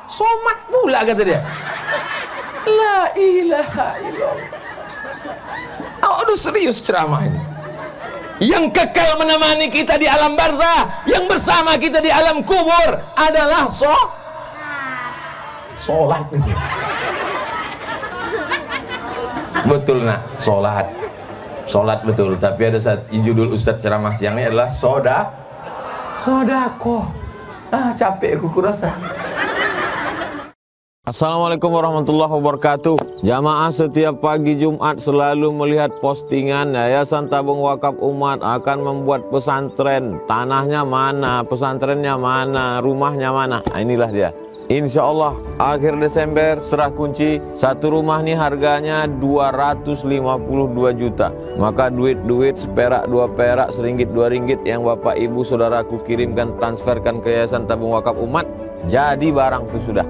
somat pula kata dia. La ilaha illallah. Aduh serius ceramahnya. Yang kekal menemani kita di alam barzah, yang bersama kita di alam kubur adalah sholat itu. Betul nak, sholat betul. Tapi ada judul Ustadz ceramah siangnya adalah sodako. Capek aku kurasa. Assalamualaikum warahmatullahi wabarakatuh. Jamaah setiap pagi Jumat selalu melihat postingan Yayasan Tabung Wakaf Umat akan membuat pesantren. Tanahnya mana, pesantrennya mana, rumahnya mana. Inilah dia. Insya Allah akhir Desember serah kunci. Satu rumah nih harganya 252 juta. Maka duit seperak, 2 perak, seringgit, 2 ringgit yang bapak ibu saudaraku kirimkan, transferkan ke Yayasan Tabung Wakaf Umat, jadi barang itu sudah.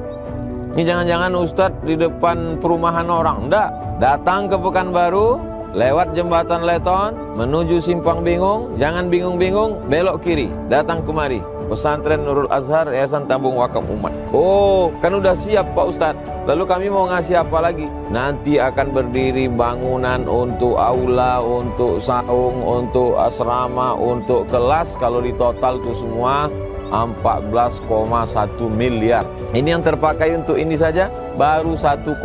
Ini jangan-jangan Ustadz di depan perumahan orang. Enggak, datang ke Pekanbaru, lewat jembatan Leton, menuju Simpang Bingung. Jangan bingung-bingung, belok kiri, datang kemari. Pesantren Nurul Azhar, Yayasan Tabung Wakaf Umat. Oh, kan udah siap Pak Ustadz. Lalu kami mau ngasih apa lagi? Nanti akan berdiri bangunan untuk aula, untuk saung, untuk asrama, untuk kelas. Kalau di total itu semua 14,1 miliar. Ini yang terpakai untuk ini saja baru 1,5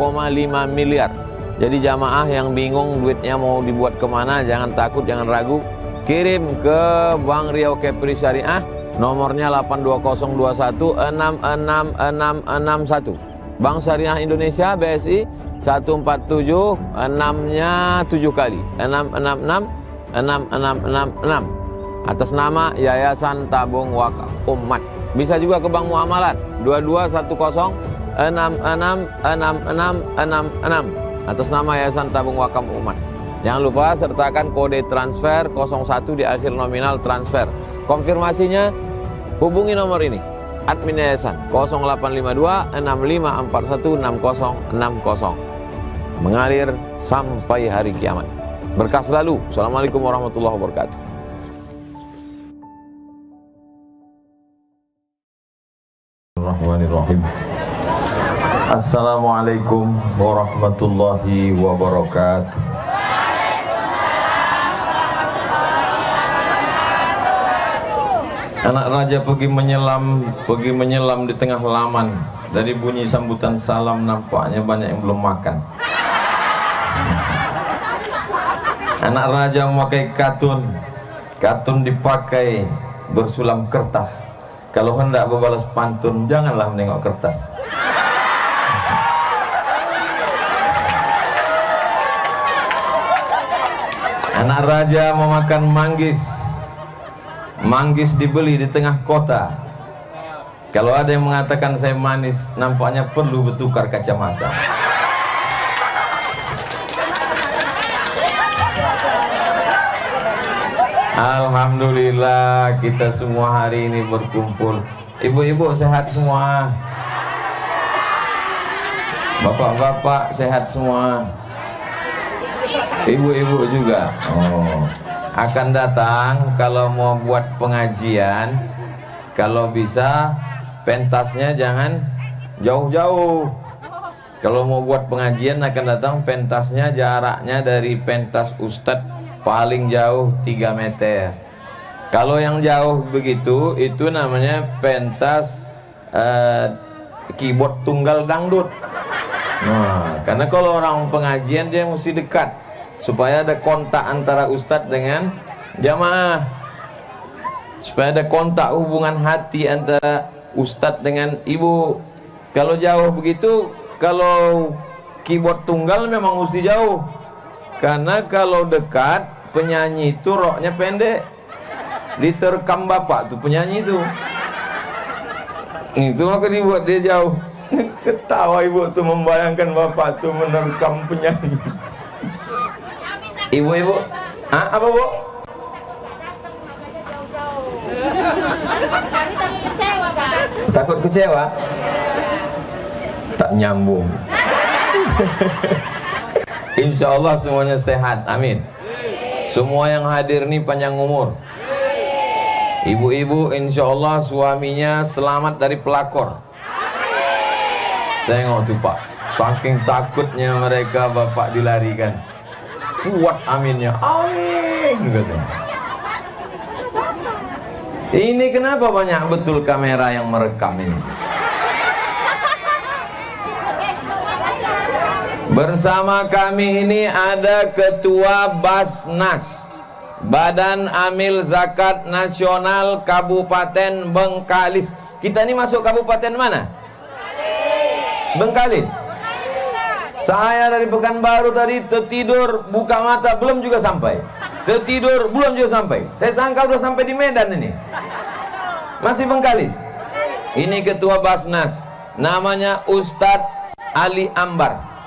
miliar. Jadi jamaah yang bingung duitnya mau dibuat kemana, jangan takut, jangan ragu. Kirim ke Bank Riau Kepri Syariah, nomornya 82021666661. Bank Syariah Indonesia BSI 147 6-nya 7 kali 666 6666 atas nama Yayasan Tabung Wakaf Umat. Bisa juga ke Bank Muamalat 2210666666 atas nama Yayasan Tabung Wakaf Umat. Jangan lupa sertakan kode transfer 01 di akhir nominal transfer. Konfirmasinya hubungi nomor ini, admin yayasan 0852 6541 6060. Mengalir sampai hari kiamat. Berkah selalu. Assalamualaikum warahmatullahi wabarakatuh. Bismillahirrahmanirrahim. Assalamualaikum warahmatullahi wabarakatuh. Anak raja pergi menyelam di tengah halaman. Dari bunyi sambutan salam nampaknya banyak yang belum makan. Anak raja memakai katun dipakai bersulam kertas. Kalau hendak berbalas pantun, janganlah menengok kertas. Anak raja memakan manggis. Manggis dibeli di tengah kota. Kalau ada yang mengatakan saya manis, nampaknya perlu bertukar kacamata. Alhamdulillah kita semua hari ini berkumpul. Ibu-ibu sehat semua, bapak-bapak sehat semua, ibu-ibu juga. Akan datang kalau mau buat pengajian, kalau bisa pentasnya jangan jauh-jauh. Kalau mau buat pengajian akan datang pentasnya jaraknya dari pentas Ustadz paling jauh 3 meter. Kalau yang jauh begitu itu namanya pentas keyboard tunggal dangdut. Nah, karena kalau orang pengajian dia mesti dekat supaya ada kontak antara ustadz dengan jamaah, supaya ada kontak hubungan hati antara ustadz dengan ibu. Kalau jauh begitu, kalau keyboard tunggal memang mesti jauh, karena kalau dekat penyanyi itu roknya pendek, diterkam bapak tuh penyanyi itu maka dibuat dia jauh. Ketawa ibu tuh membayangkan bapak tuh menerkam penyanyi. Ibu-ibu, apa bu? Takut kecewa? Tak nyambung. Insya Allah semuanya sehat, amin. Semua yang hadir ini panjang umur. Ibu-ibu insya Allah suaminya selamat dari pelakor. Tengok tuh Pak, saking takutnya mereka Bapak dilarikan. Kuat aminnya, amin katanya. Ini kenapa banyak betul kamera yang merekam ini? Bersama kami ini ada Ketua Basnas, Badan Amil Zakat Nasional Kabupaten Bengkalis. Kita ini masuk kabupaten mana? Bengkalis. Saya dari Pekanbaru tadi tertidur, buka mata belum juga sampai. Tertidur belum juga sampai. Saya sangka udah sampai di Medan ini. Masih Bengkalis. Ini Ketua Basnas, namanya Ustadz Ali Ambar.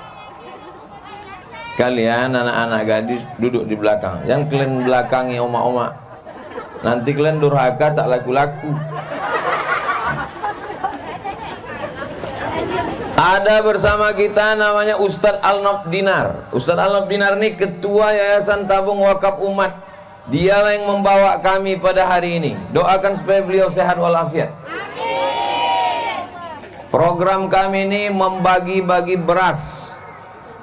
Kalian anak-anak gadis duduk di belakang. Jangan kalian belakangi oma-oma. Nanti kalian durhaka tak laku-laku. Ada bersama kita namanya Ustadz Al-Nob Dinar. Ustadz Al-Nob Dinar ini Ketua Yayasan Tabung Wakaf Umat. Dialah yang membawa kami pada hari ini. Doakan supaya beliau sehat walafiat. Program kami ini membagi-bagi beras.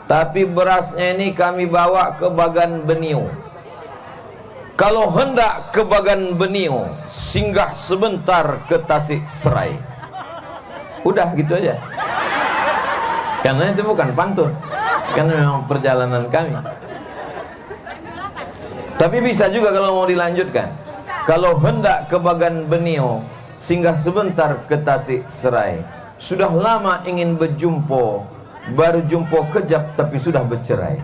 Tapi berasnya ini kami bawa ke Bagan Benio. Kalau hendak ke Bagan Benio, singgah sebentar ke Tasik Serai. Udah gitu aja. Karena itu bukan pantun, karena memang perjalanan kami. Tapi bisa juga kalau mau dilanjutkan. Kalau hendak ke Bagan Benio, singgah sebentar ke Tasik Serai. Sudah lama ingin berjumpa, baru jumpa kejap tapi sudah bercerai.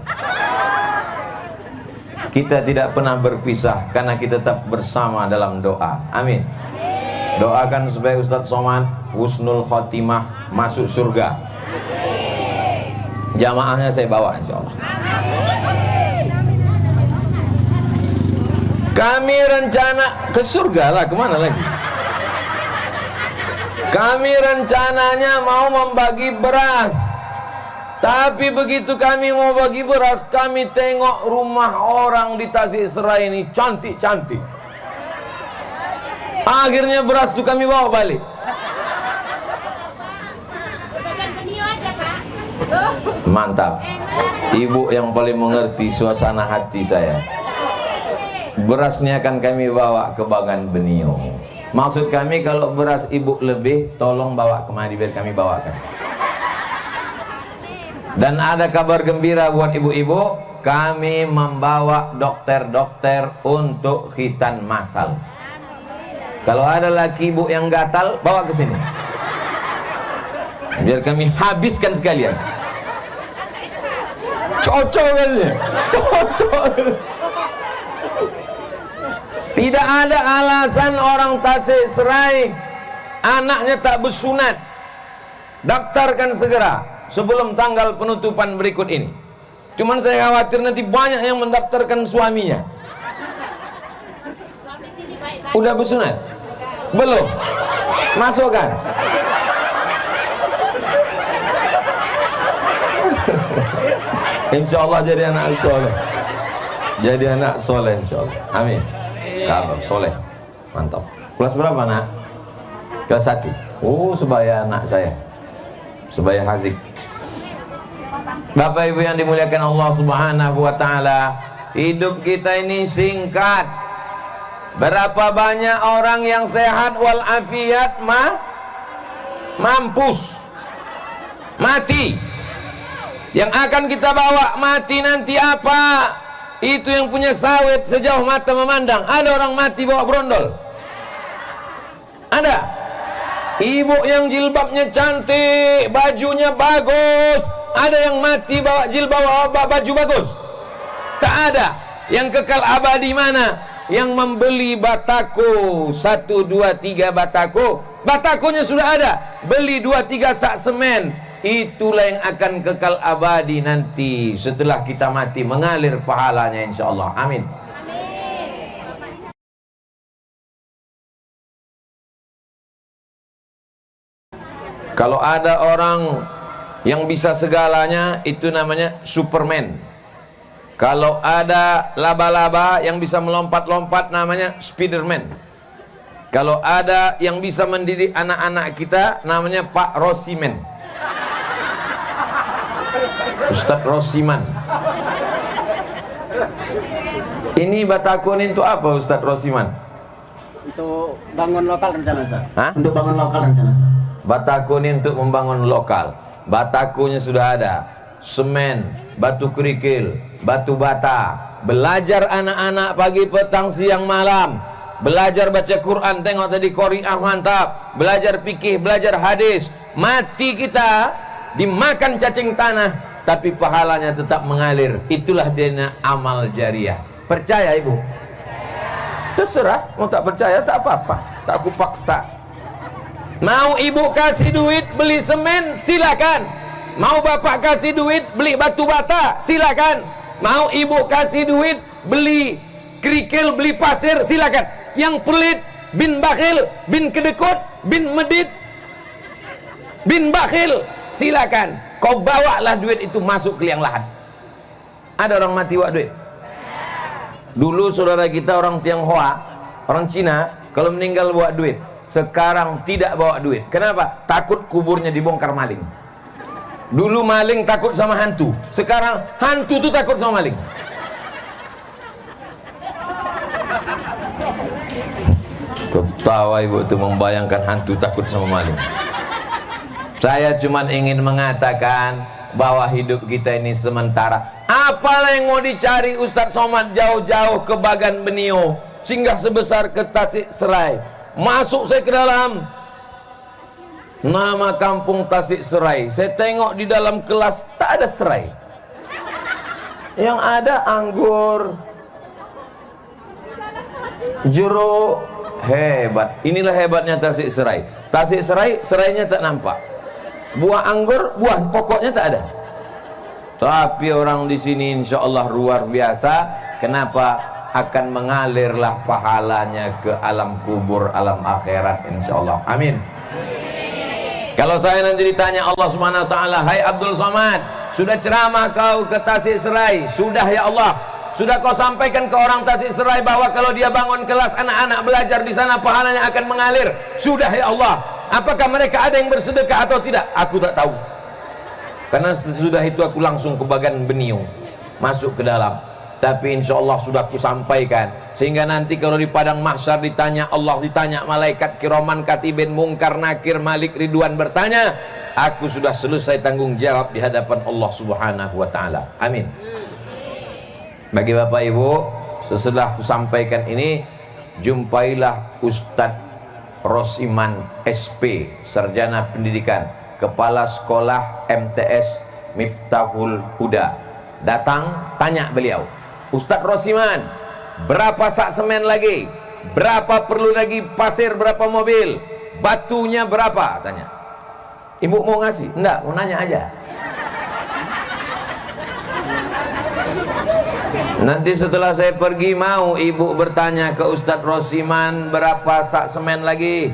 Kita tidak pernah berpisah karena kita tetap bersama dalam doa. Amin. Doakan supaya Ustadz Somad husnul khotimah, masuk surga. Jamaahnya saya bawa insyaallah. Kami rencana ke surga lah, kemana lagi? Kami rencananya mau membagi beras. Tapi begitu kami mau bagi beras, kami tengok rumah orang di Tasik Serai ini cantik-cantik. Akhirnya beras itu kami bawa balik. Mantap. Ibu yang paling mengerti suasana hati saya. Berasnya akan kami bawa ke Bagan Benio. Maksud kami kalau beras ibu lebih, tolong bawa kemari biar kami bawakan. Dan ada kabar gembira buat ibu-ibu, kami membawa dokter-dokter untuk khitan massal. Kalau ada laki ibu yang gatal, bawa ke sini. Biar kami habiskan sekalian. Cocok katanya. Cocok. Tidak ada alasan orang Tasik Serai anaknya tak bersunat. Daftarkan segera sebelum tanggal penutupan berikut ini. Cuman saya khawatir nanti banyak yang mendaftarkan suaminya. Udah bersunat? Belum? Masukkan. Insya Allah jadi anak soleh. Jadi anak soleh insya Allah. Amin. Kabar soleh. Mantap. Kelas berapa nak? Kelas 1. Oh sebaya anak saya. Sebaya Hazik. Bapak ibu yang dimuliakan Allah subhanahu wa ta'ala, hidup kita ini singkat. Berapa banyak orang yang sehat walafiat mampus mati. Yang akan kita bawa mati nanti apa? Itu yang punya sawit sejauh mata memandang. Ada orang mati bawa brondol? Ada? Ibu yang jilbabnya cantik, bajunya bagus. Ada yang mati bawa jilbab, bawa baju bagus? Tak ada. Yang kekal abadi mana? Yang membeli batako 1, 2, 3 batako. Batakonya sudah ada. Beli 2, 3 sak semen. Itulah yang akan kekal abadi nanti setelah kita mati, mengalir pahalanya insyaallah. Amin. Kalau ada orang yang bisa segalanya, itu namanya Superman. Kalau ada laba-laba yang bisa melompat-lompat, namanya Spiderman. Kalau ada yang bisa mendidik anak-anak kita, namanya Pak Rosimen. Ustadz Rosiman. Ini Batakun itu apa Ustadz Rosiman? Untuk bangun lokal rencana Ustaz. Hah? Untuk bangun lokal rencana Ustaz. Batakun untuk membangun lokal. Batakunya sudah ada, semen, batu kerikil, batu bata. Belajar anak-anak pagi, petang, siang, malam. Belajar baca Quran, tengok tadi Qori'ah mantap. Belajar fikih, belajar hadis. Mati kita dimakan cacing tanah, tapi pahalanya tetap mengalir. Itulah dia amal jariah. Percaya ibu? Terserah, mau tak percaya tak apa-apa, tak aku paksa. Mau ibu kasih duit beli semen, silakan. Mau bapak kasih duit beli batu bata, silakan. Mau ibu kasih duit beli kerikil, beli pasir, silakan. Yang pelit, bin bakhil, bin kedekut, bin medit, bin bakhil, silakan. Kau bawalah duit itu masuk ke liang lahat. Ada orang mati bawa duit. Dulu saudara kita orang Tionghoa, orang Cina, kalau meninggal bawa duit. Sekarang tidak bawa duit. Kenapa? Takut kuburnya dibongkar maling. Dulu maling takut sama hantu. Sekarang hantu tuh takut sama maling. Ketawa ibu itu membayangkan hantu takut sama maling. Saya cuma ingin mengatakan bahwa hidup kita ini sementara. Apalah yang mau dicari Ustadz Somad jauh-jauh ke Bagan Benio, singgah sebesar ke Tasik Serai. Masuk saya ke dalam nama kampung Tasik Serai. Saya tengok di dalam kelas tak ada serai. Yang ada anggur, jeruk. Hebat. Inilah hebatnya Tasik Serai. Tasik Serai, serainya tak nampak. Buah anggur, buah pokoknya tak ada. Tapi orang di sini insya Allah luar biasa. Kenapa? Akan mengalirlah pahalanya ke alam kubur, alam akhirat insya Allah. Amin. Kalau saya nanti ditanya Allah Subhanahu Wa Taala, hai Abdul Somad, sudah ceramah kau ke Tasik Serai? Sudah ya Allah. Sudah kau sampaikan ke orang Tasik Serai bahwa kalau dia bangun kelas anak-anak belajar di sana pahalanya akan mengalir? Sudah ya Allah. Apakah mereka ada yang bersedekah atau tidak? Aku tak tahu. Karena sesudah itu aku langsung ke Bagan Benio, masuk ke dalam. Tapi insya Allah sudah aku sampaikan, sehingga nanti kalau di padang mahsyar ditanya Allah, ditanya malaikat kiraman katibin mungkar nakir Malik Ridwan bertanya, aku sudah selesai tanggung jawab di hadapan Allah Subhanahu Wa Taala. Amin. Bagi Bapak Ibu, setelah aku sampaikan ini, jumpailah Ustadz Rosiman SP, Sarjana Pendidikan, Kepala Sekolah MTS Miftahul Huda. Datang, tanya beliau, Ustadz Rosiman, berapa sak semen lagi? Berapa perlu lagi pasir, berapa mobil? Batunya berapa? Tanya. Ibu mau ngasih? Enggak, mau nanya aja. Nanti setelah saya pergi, mau ibu bertanya ke Ustadz Rosiman, berapa sak semen lagi?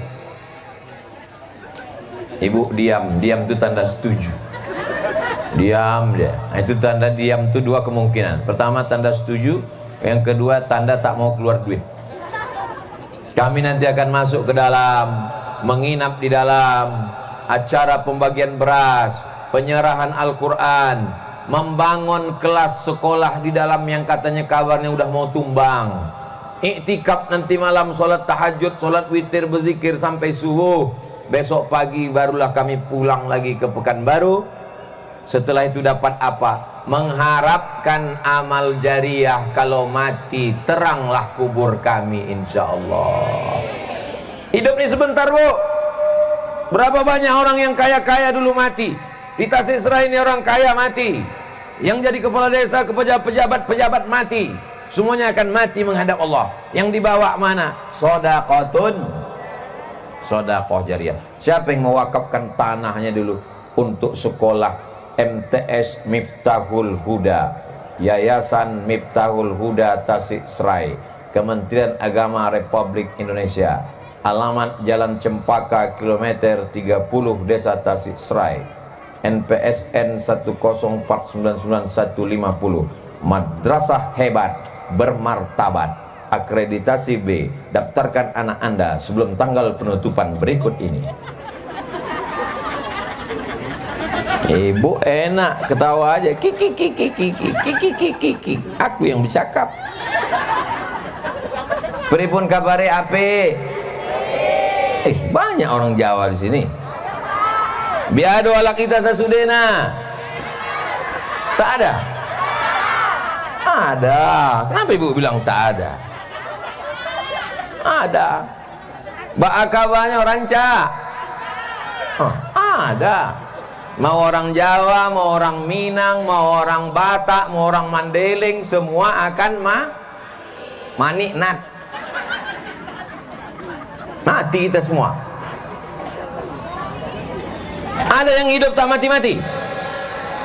Ibu diam, diam itu tanda setuju. Diam dia. Itu tanda diam itu dua kemungkinan. Pertama tanda setuju, yang kedua tanda tak mau keluar duit. Kami nanti akan masuk ke dalam, menginap di dalam, acara pembagian beras, penyerahan Al-Quran, membangun kelas sekolah di dalam yang katanya kabarnya udah mau tumbang. Iktikaf nanti malam, sholat tahajud, sholat witir, berzikir sampai subuh. Besok pagi barulah kami pulang lagi ke Pekanbaru. Setelah itu dapat apa? Mengharapkan amal jariah. Kalau mati, teranglah kubur kami insya Allah. Hidup ini sebentar bu. Berapa banyak orang yang kaya-kaya dulu mati. Di Tasik Serai ini orang kaya mati. Yang jadi kepala desa, pejabat mati. Semuanya akan mati menghadap Allah. Yang dibawa mana? Sodaqotun, sodakoh jariah. Siapa yang mewakafkan tanahnya dulu untuk sekolah MTS Miftahul Huda, Yayasan Miftahul Huda Tasik Serai, Kementerian Agama Republik Indonesia, alamat Jalan Cempaka kilometer 30 Desa Tasik Serai, NPSN 104995150. Madrasah hebat, bermartabat, akreditasi B. Daftarkan anak Anda sebelum tanggal penutupan berikut ini. Ibu enak ketawa aja, kiki kiki kiki kiki kiki kiki. Aku yang bercakap. Pripun kabare ape? Banyak orang Jawa di sini. Biado ala kita sasudena. Tak ada. Ada. Kenapa ibu bilang tak ada? Ada. Baakabanya ranca. Ada. Mau orang Jawa, mau orang Minang, mau orang Batak, mau orang Mandeling, semua akan maniknat. Mati kita semua. Ada yang hidup tak mati-mati?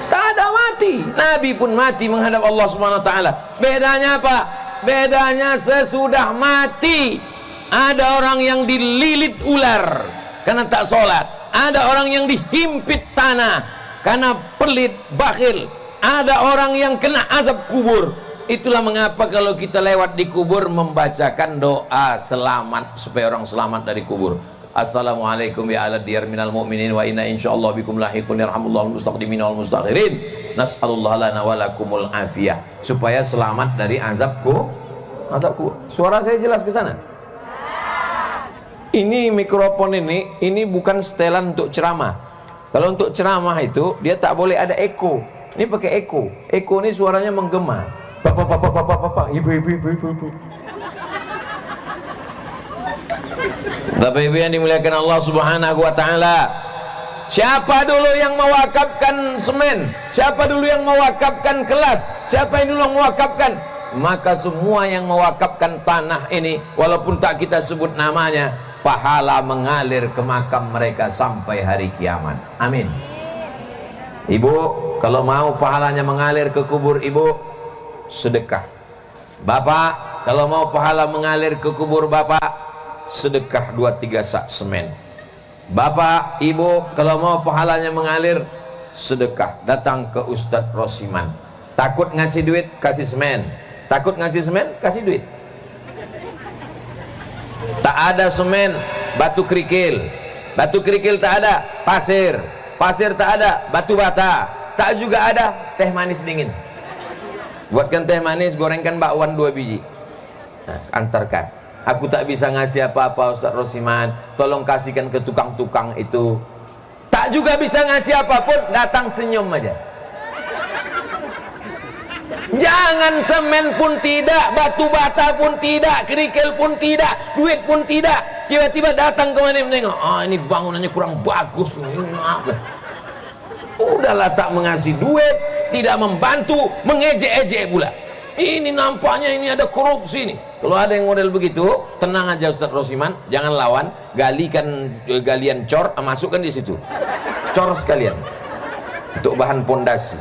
Tak ada mati. Nabi pun mati menghadap Allah Subhanahu wa taala. Bedanya apa? Bedanya sesudah mati ada orang yang dililit ular karena tak sholat. Ada orang yang dihimpit tanah karena pelit, bakhil. Ada orang yang kena azab kubur. Itulah mengapa kalau kita lewat di kubur membacakan doa selamat supaya orang selamat dari kubur. Assalamualaikum ya ala diyar minal mu'minin wa inna insyaallah bikum lahiqun yarhamullahu al-mustaqdimin wal mustakhirin. Nas'alullah lana wa lakumul afiyah, supaya selamat dari azabku. Suara saya jelas ke sana? Ini mikrofon ini bukan setelan untuk ceramah. Kalau untuk ceramah itu dia tak boleh ada eko. Ini pakai eko. Eko ini suaranya menggema. Bapak, ibu. Bapak ibu yang dimuliakan Allah Subhanahu wa taala. Siapa dulu yang mewakafkan semen? Siapa dulu yang mewakafkan kelas? Siapa yang dulu yang mewakafkan? Maka semua yang mewakafkan tanah ini, walaupun tak kita sebut namanya, pahala mengalir ke makam mereka sampai hari kiamat. Amin. Ibu, kalau mau pahalanya mengalir ke kubur ibu, sedekah. Bapak, kalau mau pahala mengalir ke kubur bapak, sedekah 2-3 sak semen. Bapak, ibu, kalau mau pahalanya mengalir, sedekah. Datang ke Ustadz Rosiman. Takut ngasih duit, kasih semen. Takut ngasih semen, kasih duit. Tak ada semen, batu kerikil. Batu kerikil tak ada, pasir. Pasir tak ada, batu bata. Tak juga ada teh manis dingin. Buatkan teh manis, gorengkan bakwan 2 biji. Nah, antarkan. Aku tak bisa ngasih apa-apa Ustaz Rosiman, tolong kasihkan ke tukang-tukang itu. Tak juga bisa ngasih apapun, datang senyum aja. Jangan semen pun tidak, batu bata pun tidak, kerikil pun tidak, duit pun tidak. Tiba-tiba datang kemana menengok, ini bangunannya kurang bagus. Udahlah, tak mengasih duit, tidak membantu, mengejek-ejek pula. Ini nampaknya ini ada korupsi nih. Kalau ada yang model begitu, tenang aja Ustaz Rosiman, jangan lawan, galian cor, masukkan di situ. Cor sekalian. Untuk bahan pondasi.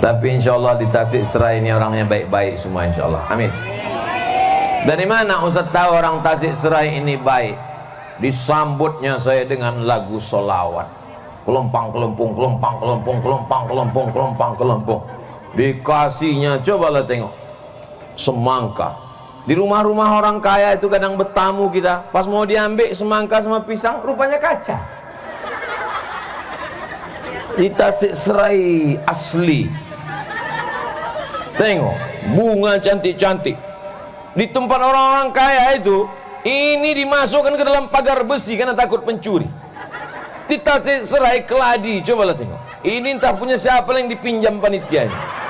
Tapi insya Allah di Tasik Serai ini orangnya baik-baik semua insya Allah. Amin. Dari mana Ustaz tahu orang Tasik Serai ini baik? Disambutnya saya dengan lagu solawat. Kelompang kelempung, kelompang kelempung, kelompang kelempung, kelompang kelempung. Dikasihnya, cobalah tengok, semangka. Di rumah-rumah orang kaya itu kadang bertamu kita, pas mau diambil semangka sama pisang, rupanya kaca. Di Tasik Serai asli. Tengok, bunga cantik-cantik. Di tempat orang-orang kaya itu, ini dimasukkan ke dalam pagar besi karena takut pencuri. Di Tasik Serai keladi, cobalah tengok. Ini entah punya siapa yang dipinjam panitianya.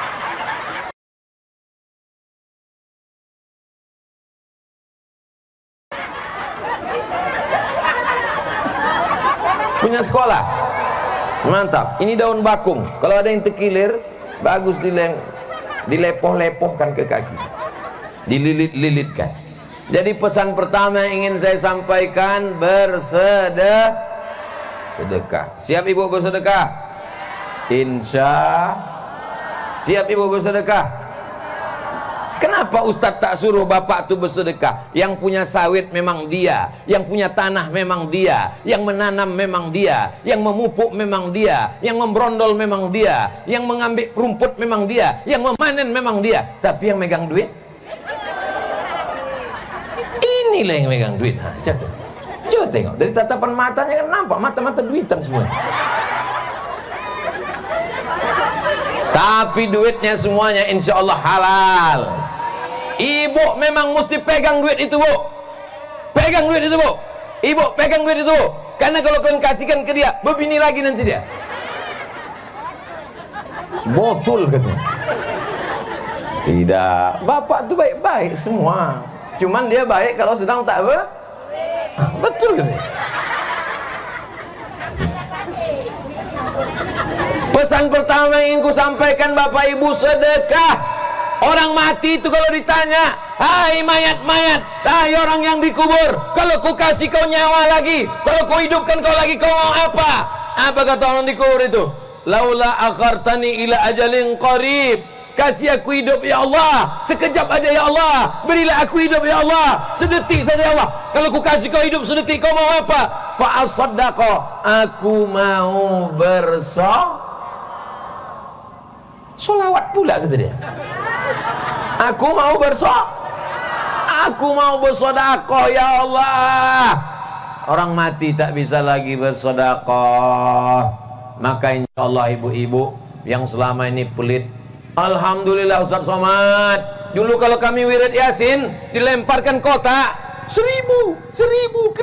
Punya sekolah. Mantap. Ini daun bakung. Kalau ada yang terkilir, bagus dilepoh-lepohkan ke kaki. Dililit-lilitkan. Jadi pesan pertama yang ingin saya sampaikan, sedekah. Siap ibu bersedekah? Siap ibu bersedekah? Kenapa Ustadz tak suruh bapak tuh bersedekah? Yang punya sawit memang dia, yang punya tanah memang dia, yang menanam memang dia, yang memupuk memang dia, yang membrondol memang dia, yang mengambil rumput memang dia, yang memanen memang dia. Tapi yang megang duit, inilah yang megang duit. Coba tengok, dari tatapan matanya kan nampak mata-mata duitan semua. Tapi duitnya semuanya insya Allah halal. Ibu memang mesti pegang duit itu, Bu. Pegang duit itu, Bu. Ibu pegang duit itu, Bu. Karena kalau kalian kasihkan ke dia, berbini lagi nanti dia. Betul katanya. Tidak, bapak tuh baik-baik semua. Cuman dia baik kalau sedang tak betul katanya. Pesan pertama yang ingin ku sampaikan Bapak Ibu, sedekah. Orang mati itu kalau ditanya, hai mayat-mayat, hai orang yang dikubur, kalau ku kasih kau nyawa lagi, kalau ku hidupkan kau lagi, kau mau apa? Apa kata orang dikubur itu? Laula akhartani ila ajalin qarib, kasih aku hidup ya Allah, sekejap aja ya Allah, berilah aku hidup ya Allah, sedetik saja ya Allah. Kalau ku kasih kau hidup sedetik, kau mau apa? Fa asaddaqa, aku mau solawat pula kata dia. Aku mau bersedekah ya Allah. Orang mati tak bisa lagi bersedekah. Maka insya Allah ibu-ibu yang selama ini pelit, alhamdulillah Ustaz Somad, dulu kalau kami wirid Yasin dilemparkan kotak 1000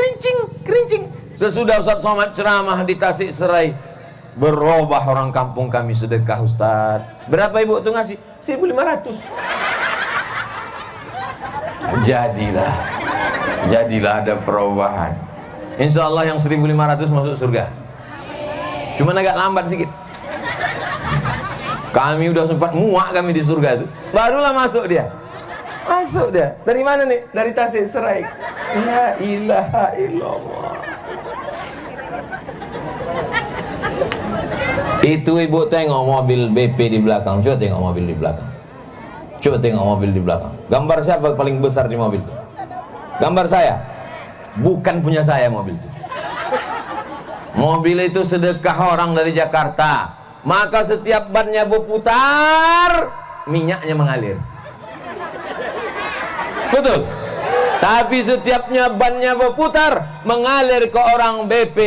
kerincing. Sesudah Ustaz Somad ceramah di Tasik Serai, berubah orang kampung kami sedekah Ustaz. Berapa ibu tuh ngasih? 1.500. Jadilah ada perubahan. Insya Allah yang 1.500 masuk surga. Cuman agak lambat sedikit. Kami udah sempat muak kami di surga itu, barulah masuk dia. Dari mana nih? Dari Tasik Serai. La ilaha illallah. Itu ibu tengok mobil BP di belakang. Coba tengok mobil di belakang. Gambar siapa paling besar di mobil itu? Gambar saya. Bukan punya saya mobil itu. Mobil itu sedekah orang dari Jakarta. Maka setiap bannya berputar, minyaknya mengalir. Betul. Tapi setiapnya bannya berputar, mengalir ke orang BP,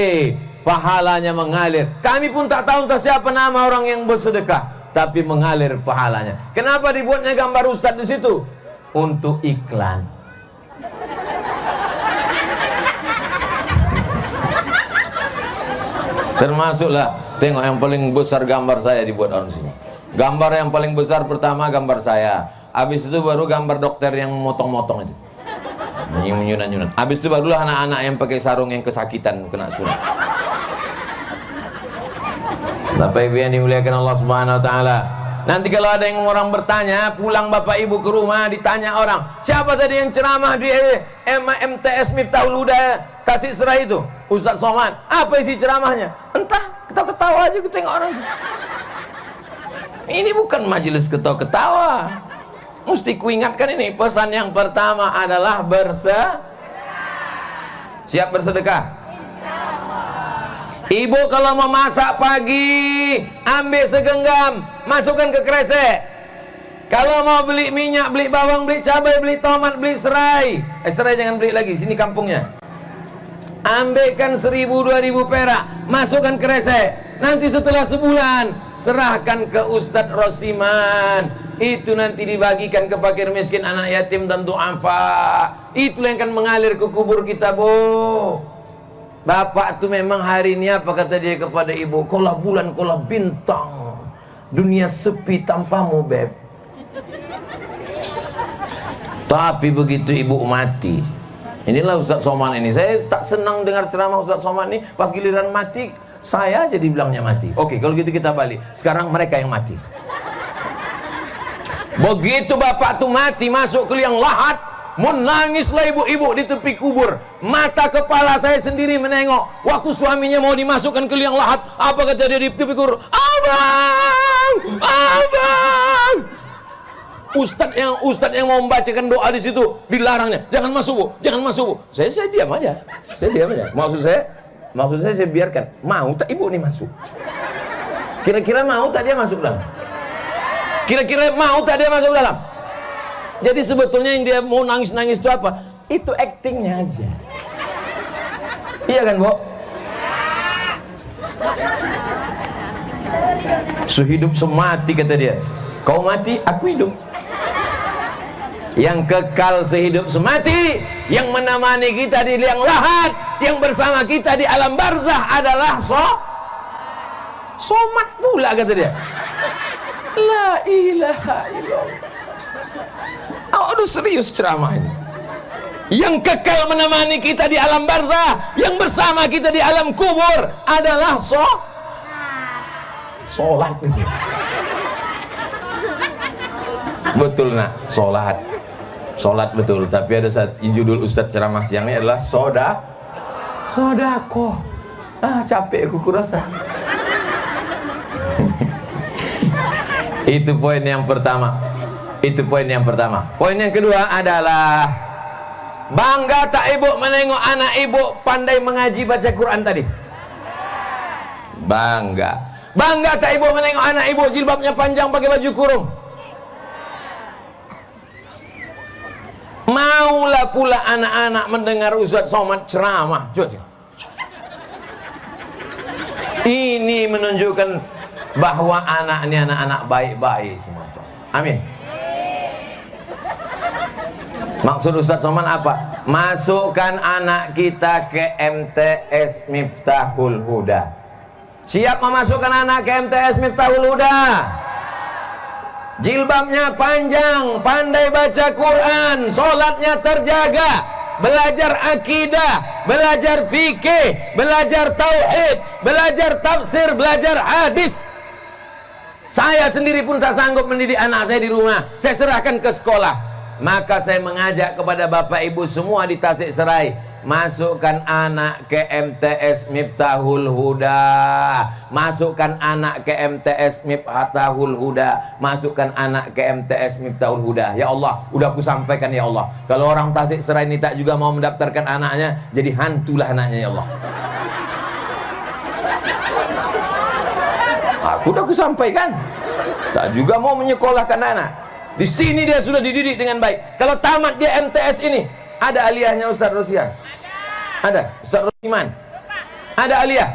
pahalanya mengalir. Kami pun tak tahu entah siapa nama orang yang bersedekah, tapi mengalir pahalanya. Kenapa dibuatnya gambar Ustadz di situ? Untuk iklan. Termasuklah, tengok yang paling besar gambar saya dibuat orang sini. Gambar yang paling besar pertama gambar saya. Habis itu baru gambar dokter yang motong-motong itu. Menyunat-nyunat. Habis itu barulah anak-anak yang pakai sarung yang kesakitan kena sunat. Bapak Ibu yang dimuliakan Allah Subhanahu wa taala. Nanti kalau ada yang orang bertanya, pulang Bapak Ibu ke rumah ditanya orang, siapa tadi yang ceramah di MTS Miftahul Huda Tasik Serai itu? Ustaz Somad. Apa isi ceramahnya? Entah, ketawa-ketawa aja ku tengok orang itu. Ini bukan majelis ketawa-ketawa. Mesti ku ingatkan ini, pesan yang pertama adalah siap bersedekah. Ibu kalau mau masak pagi, ambil segenggam, masukkan ke kresek. Kalau mau beli minyak, beli bawang, beli cabai, beli tomat, beli serai. Serai jangan beli lagi, sini kampungnya. Ambilkan 1.000-2.000 perak, masukkan ke kresek. Nanti setelah sebulan, serahkan ke Ustadz Rosiman. Itu nanti dibagikan ke fakir miskin, anak yatim dan du'afa. Itu yang akan mengalir ke kubur kita, Bu. Bapak tuh memang hari ini apa kata dia kepada ibu? Kaulah bulan, kaulah bintang. Dunia sepi tanpamu, Beb. Tapi begitu ibu mati, inilah Ustaz Somad ini. Saya tak senang dengar ceramah Ustaz Somad ini. Pas giliran mati, saya aja dibilangnya mati. Oke, kalau gitu kita balik. Sekarang mereka yang mati. Begitu bapak tuh mati, masuk ke liang lahat, menangislah ibu-ibu di tepi kubur. Mata kepala saya sendiri menengok. Waktu suaminya mau dimasukkan ke liang lahat, apa kata dia di tepi kubur? Abang! Ustadz yang mau membacakan doa di situ dilarangnya. Jangan masuk, Bu. Jangan masuk, Bu. Saya diam aja. Maksud saya saya biarkan. Mau tak ibu nih masuk? Kira-kira mau tak dia masuk dalam? Jadi sebetulnya yang dia mau nangis-nangis itu apa? Itu actingnya aja. Iya kan, Bu? Sehidup semati kata dia. Kau mati, aku hidup. Yang kekal sehidup semati, yang menemani kita di liang lahat, yang bersama kita di alam barzah adalah somat pula kata dia. La ilaha illallah. Aduh, serius ceramahnya. Yang kekal menemani kita di alam barzah, yang bersama kita di alam kubur adalah solat. Betul nak, solat. Solat betul, tapi ada saat judul Ustadz ceramah siangnya adalah sodako. Capek aku kurasa. Itu poin yang pertama. Poin yang kedua adalah bangga tak ibu menengok anak ibu pandai mengaji baca Quran tadi? Bangga tak ibu menengok anak ibu jilbabnya panjang pakai baju kurung? Maulah pula anak-anak mendengar Ustaz Somad ceramah. Ini menunjukkan bahwa anak ini anak-anak baik-baik semua. Amin. Maksud Ustaz Somad apa? Masukkan anak kita ke MTS Miftahul Huda. Siap memasukkan anak ke MTS Miftahul Huda? Jilbabnya panjang, pandai baca Quran, solatnya terjaga, belajar akidah, belajar fikih, belajar tauhid, belajar tafsir, belajar hadis. Saya sendiri pun tak sanggup mendidik anak saya di rumah, saya serahkan ke sekolah. Maka saya mengajak kepada bapak ibu semua di Tasikserai, masukkan anak ke MTS Miftahul Huda, masukkan anak ke MTS Miftahul Huda, masukkan anak ke MTS Miftahul Huda. Ya Allah, udah aku sampaikan ya Allah. Kalau orang Tasikserai ini tak juga mau mendaftarkan anaknya, jadi hantulah anaknya ya Allah. Aku udah aku sampaikan, tak juga mau menyekolahkan anak. Di sini dia sudah dididik dengan baik. Kalau tamat dia MTS ini, ada aliyahnya Ustaz Rosian? Ada. Ustaz Rosiman? Ada aliyah?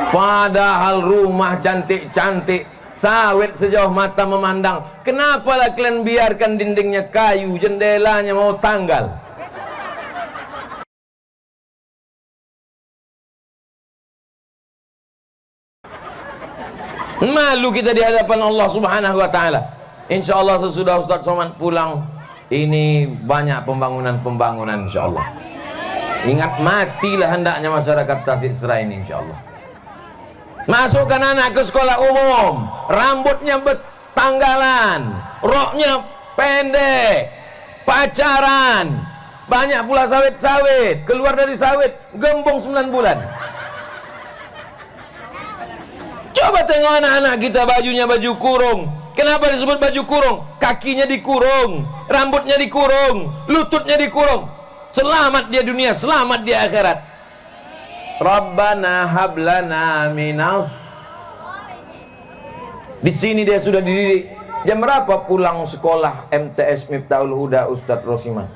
Padahal rumah cantik-cantik, sawit sejauh mata memandang. Kenapalah kalian biarkan dindingnya kayu, jendelanya mau tanggal? Malu kita di hadapan Allah Subhanahu wa taala. Insyaallah sesudah Ustaz Somad pulang, ini banyak pembangunan insyaallah. Ingat, matilah hendaknya masyarakat Tasikserai ini insyaallah. Masukkan anak ke sekolah umum, rambutnya bertanggalan, roknya pendek, pacaran, banyak pula sawit-sawit, keluar dari sawit gembong 9 bulan. Coba tengok anak-anak kita bajunya baju kurung. Kenapa disebut baju kurung? Kakinya dikurung, rambutnya dikurung, lututnya dikurung. Selamat dia dunia, selamat dia akhirat. Rabbana hablana minas. Di sini dia sudah dididik. Jam berapa pulang sekolah MTS Miftahul Huda Ustaz Rosiman?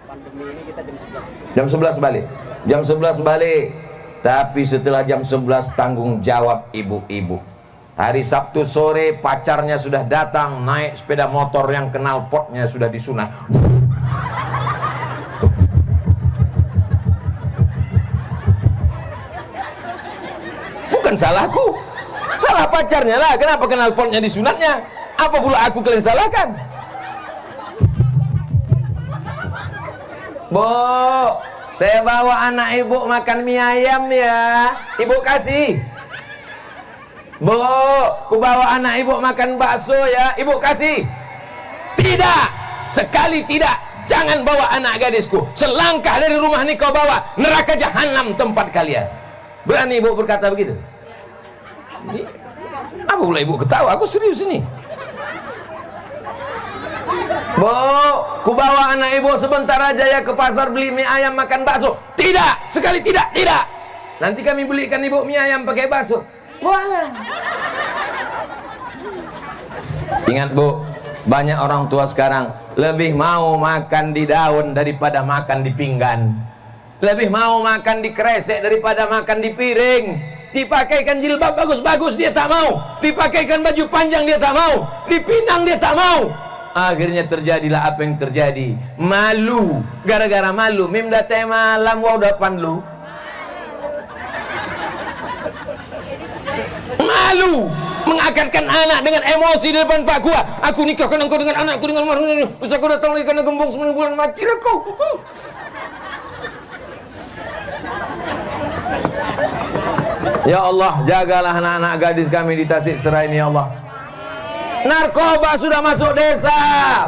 Pandemi ini kita jam 11 balik. Jam 11 balik. Tapi setelah jam 11 tanggung jawab ibu-ibu. Hari Sabtu sore pacarnya sudah datang, naik sepeda motor yang kenal potnya sudah disunat. Bukan salahku, salah pacarnya lah. Kenapa kenal potnya disunatnya? Apa pula aku kalian salahkan? Bu, saya bawa anak ibu makan mie ayam ya. Ibu kasih. Bu, ku bawa anak ibu makan bakso ya. Ibu kasih. Tidak, sekali tidak. Jangan bawa anak gadisku. Selangkah dari rumah ini kau bawa, neraka jahanam tempat kalian. Berani ibu berkata begitu? Apa pula ibu ketawa? Aku serius ini. Bu, ku bawa anak ibu sebentar aja ya ke pasar beli mie ayam makan bakso. Tidak, sekali tidak, tidak. Nanti kami belikan ibu mie ayam pakai bakso. Boleh. Ingat bu, banyak orang tua sekarang lebih mau makan di daun daripada makan di pinggan. Lebih mau makan di kresek daripada makan di piring. Dipakaikan jilbab bagus-bagus dia tak mau. Dipakaikan baju panjang dia tak mau. Dipinang dia tak mau. Akhirnya terjadilah apa yang terjadi. Malu. Gara-gara malu. Mim datang malam wa depan lu. Malu. Mengakadkan anak dengan emosi di depan Pak Gua. Aku nikahkan engkau dengan anakku dengan marhum. Terus aku datang lagi karena gembung 9 bulan mati kau. Ya Allah, jagalah anak-anak gadis kami di Tasik Serai ini ya Allah. Narkoba sudah masuk desa.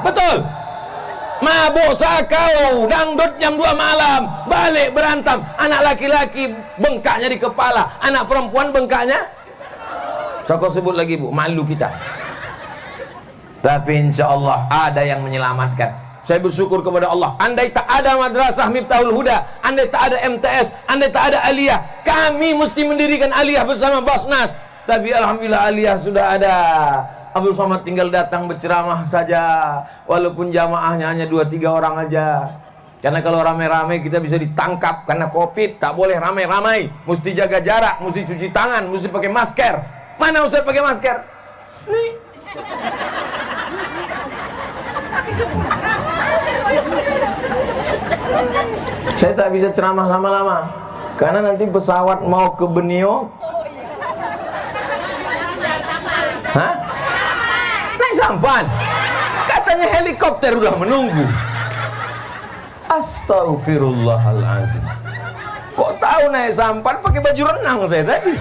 Betul. Mabuk sakau, dangdut jam 2 malam, balik berantam. Anak laki-laki bengkaknya di kepala, anak perempuan bengkaknya. So kau sebut lagi bu, malu kita. Tapi insya Allah ada yang menyelamatkan. Saya bersyukur kepada Allah. Andai tak ada madrasah Miftahul Huda, andai tak ada MTS, andai tak ada aliyah, kami mesti mendirikan aliyah bersama Basnas. Tapi alhamdulillah aliyah sudah ada. Abdul Somad tinggal datang berceramah saja, walaupun jamaahnya hanya 2-3 orang aja. Karena kalau ramai-ramai kita bisa ditangkap karena Covid, tak boleh ramai-ramai, mesti jaga jarak, mesti cuci tangan, mesti pakai masker. Mana Ustaz pakai masker? Nih. Saya tak bisa ceramah lama-lama karena nanti pesawat mau ke Benio. Hah? Naik sampan. Katanya helikopter udah menunggu. Astaghfirullahaladzim. Kok tahu naik sampan pakai baju renang saya tadi?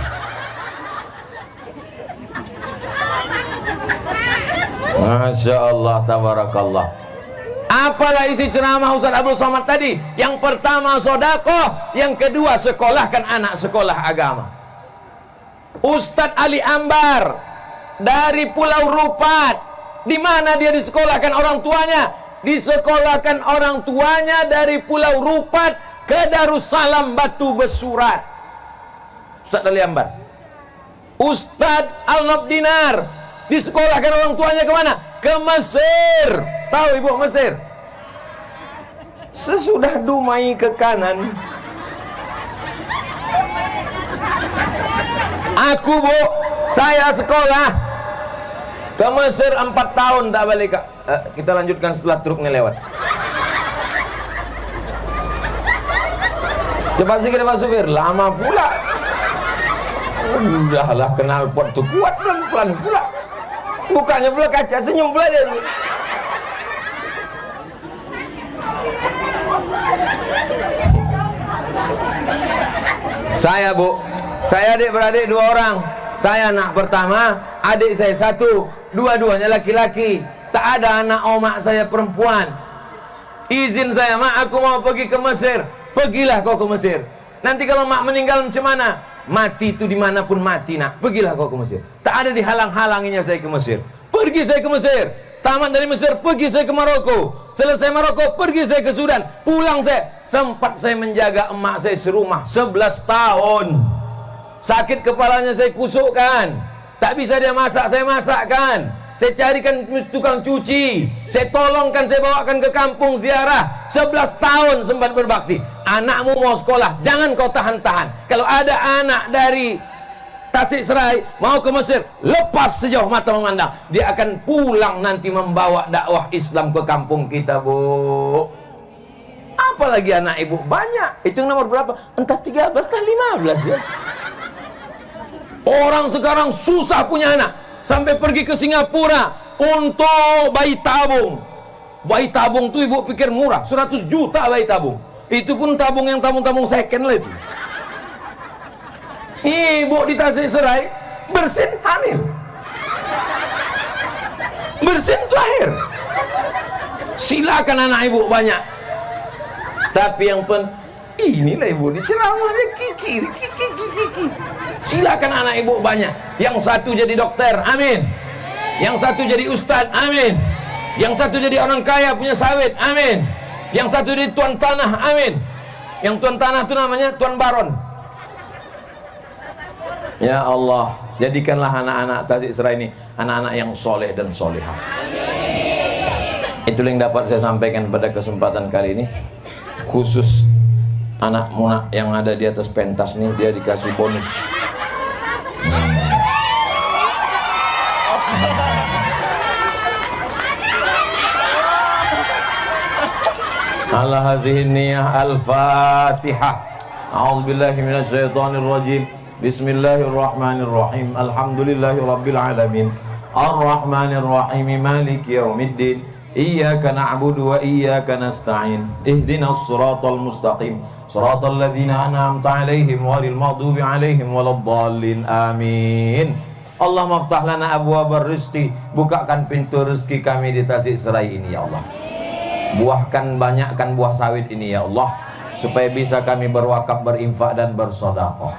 Masya Allah, tabarakallah. Apalah isi ceramah Ustaz Abdul Somad tadi? Yang pertama sodakoh, yang kedua sekolahkan anak sekolah agama. Ustaz Ali Ambar dari Pulau Rupat, di mana dia disekolahkan orang tuanya? Disekolahkan orang tuanya dari Pulau Rupat ke Darussalam Batu Besurat. Ustaz Ali Ambar. Ustaz Al-Nabdinar disekolahkan orang tuanya kemana? Ke Mesir. Tahu ibu Mesir? Sesudah Dumai ke kanan. Aku bu, saya sekolah ke Mesir 4 tahun tak balik. Kita lanjutkan setelah truknya lewat. Cepat sikit Pak Supir, lama pula. Udahlah kenal pot tuh kuat pelan-pelan pula. Bukanya pula kaca, senyum pula dia. Saya bu, saya adik beradik 2 orang. Saya anak pertama, adik saya 1, dua-duanya laki-laki. Tak ada anak omak saya perempuan. Izin saya, mak aku mau pergi ke Mesir. Pergilah kau ke Mesir. Nanti kalau mak meninggal macam mana? Mati itu dimanapun mati nak. Pergilah kau ke Mesir. Tak ada dihalang-halanginya saya ke Mesir. Pergi saya ke Mesir. Tamat dari Mesir, pergi saya ke Maroko. Selesai Maroko, pergi saya ke Sudan. Pulang saya. Sempat saya menjaga emak saya serumah 11 tahun. Sakit kepalanya saya kusukkan. Tak bisa dia masak, saya masakkan. Saya carikan tukang cuci. Saya tolongkan, saya bawakan ke kampung ziarah. 11 tahun sempat berbakti. Anakmu mau sekolah, jangan kau tahan-tahan. Kalau ada anak dari Tasik Serai mau ke Mesir, lepas sejauh mata memandang. Dia akan pulang nanti membawa dakwah Islam ke kampung kita, bu. Apalagi anak ibu banyak. Itu nomor berapa? Entah 13 kah 15 ya. Orang sekarang susah punya anak. Sampai pergi ke Singapura untuk bayi tabung. Bayi tabung tuh ibu pikir murah, 100 juta bayi tabung. Itu pun tabung yang tabung-tabung second lah itu. Ibu di Tasik Serai bersin hamil, bersin lahir. Silakan anak ibu banyak. Tapi yang inilah ibu ini ceramahnya kiki. Silakan anak ibu banyak. Yang satu jadi dokter, amin. Yang satu jadi ustadz, amin. Yang satu jadi orang kaya punya sawit, amin. Yang satu jadi tuan tanah, amin. Yang tuan tanah itu namanya tuan baron. Ya Allah, jadikanlah anak-anak Tasik Serai ini anak-anak yang soleh dan solehah. Itu Itu yang dapat saya sampaikan pada kesempatan kali ini. Khusus anak munak yang ada di atas pentas nih, dia dikasih bonus. Ala hadhihi niyah al-Fatihah. A'udzubillahi minasyaitonir rajim. Bismillahirrahmanirrahim. Alhamdulillahirabbil alamin. Ar-Rahmanir Rahim. Maliki yaumiddin. Iyyaka na'budu wa iyyaka nasta'in. Ihdinas siratal mustaqim. Siratal ladzina an'amta 'alaihim ghairil maghdubi 'alaihim waladdallin. Amin. Allah maftah lana abwabar rizqi. Bukakan pintu rezeki kami di Tasik Serai ini ya Allah. Buahkan, banyakkan buah sawit ini ya Allah, supaya bisa kami berwakaf, berinfak dan bersedekah.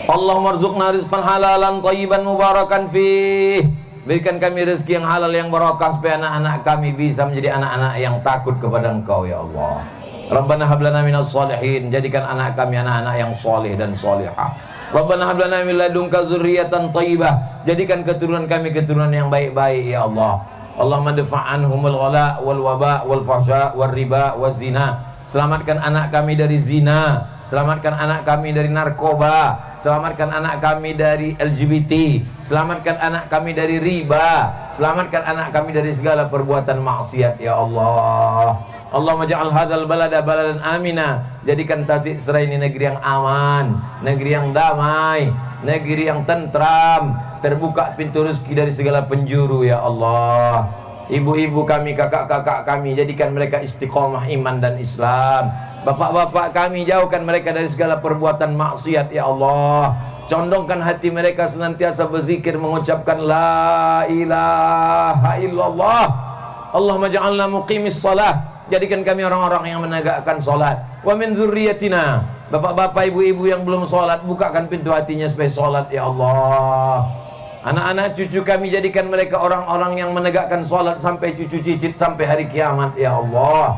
Allahumma rzuqna rizqan halalan thayyiban mubarakan fih. Berikan kami rezeki yang halal yang barakah, supaya anak-anak kami bisa menjadi anak-anak yang takut kepada Engkau ya Allah. Rabbana hab lana minas sholihin. Jadikan anak kami anak-anak yang soleh dan solihah. Rabbana hab lana min ladunka dzurriyyatan thayyibah. Jadikan keturunan kami keturunan yang baik-baik ya Allah. Allahumma dafa'anhumul ghala wal waba wal fahsya wal riba waz zina. Selamatkan anak kami dari zina, selamatkan anak kami dari narkoba, selamatkan anak kami dari LGBT, selamatkan anak kami dari riba, selamatkan anak kami dari segala perbuatan maksiat ya Allah. Allahumma ja'al hadzal balada baladan amina. Jadikan Tasik Serai ini negeri yang aman, negeri yang damai, negeri yang tentram, terbuka pintu rezeki dari segala penjuru ya Allah. Ibu-ibu kami, kakak-kakak kami, jadikan mereka istiqomah iman dan Islam. Bapak-bapak kami, jauhkan mereka dari segala perbuatan maksiat ya Allah. Condongkan hati mereka senantiasa berzikir, mengucapkan la ilaha illallah. Allahumma ja'alna muqimis salah. Jadikan kami orang-orang yang menegakkan salat. Wa min dzurriyyatina. Bapak-bapak, ibu-ibu yang belum salat, bukakan pintu hatinya supaya salat ya Allah. Anak-anak cucu kami, jadikan mereka orang-orang yang menegakkan salat sampai cucu cicit sampai hari kiamat ya Allah.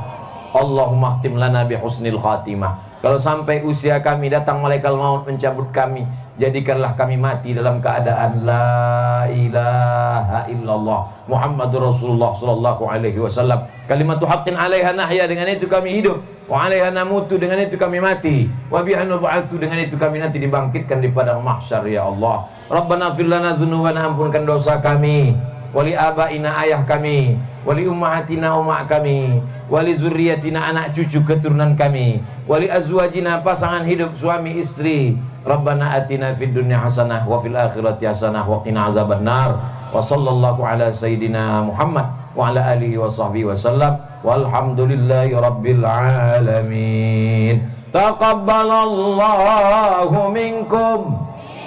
Allahumma khtim lana bi husnil khatimah. Kalau sampai usia kami datang malaikat maut mencabut kami, jadikanlah kami mati dalam keadaan la ilaha illallah Muhammadur Rasulullah sallallahu alaihi wasallam. Kalimatu haqqin 'alaiha nahya, dengan itu kami hidup. Wa 'alaiha namutu, dengan itu kami mati. Wa biha nub'atsu, dengan itu kami nanti dibangkitkan di padang mahsyar ya Allah. Rabbana fir lana dzunubana, ampunkan dosa kami. Wali abaina, ayah kami. Wali ummahatina, umat kami. Wali zurriyatina, anak cucu keturunan kami. Wali azwajina, pasangan hidup suami istri. Rabbana atina fid dunya hasanah wa fil akhirati hasanah wa qina azabannar. Wa sallallahu ala sayyidina Muhammad wa ala alihi wa sahbihi wa sallam. Walhamdulillahi rabbil alamin. Taqabbalallahu minkum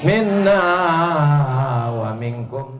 minna wa minkum.